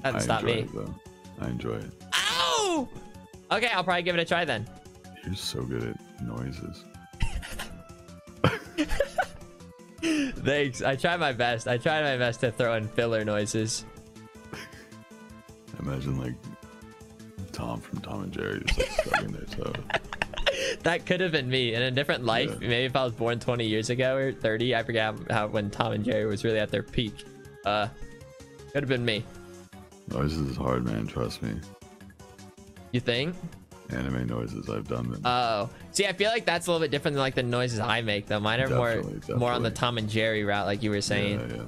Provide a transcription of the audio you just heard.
Doesn't stop me. I enjoy it. Ow! Okay, I'll probably give it a try then. You're so good at noises. Thanks. I try my best. I try my best to throw in filler noises. Imagine like Tom from Tom and Jerry just like stubbing their toe. That could have been me in a different life. Yeah. Maybe if I was born 20 years ago or 30. I forget how when Tom and Jerry was really at their peak. Could have been me. Noises is hard, man. Trust me. You think? Anime noises, I've done them. Oh, see, I feel like that's a little bit different than like the noises I make though. Mine are more on the Definitely. Tom and Jerry route, like you were saying. Yeah.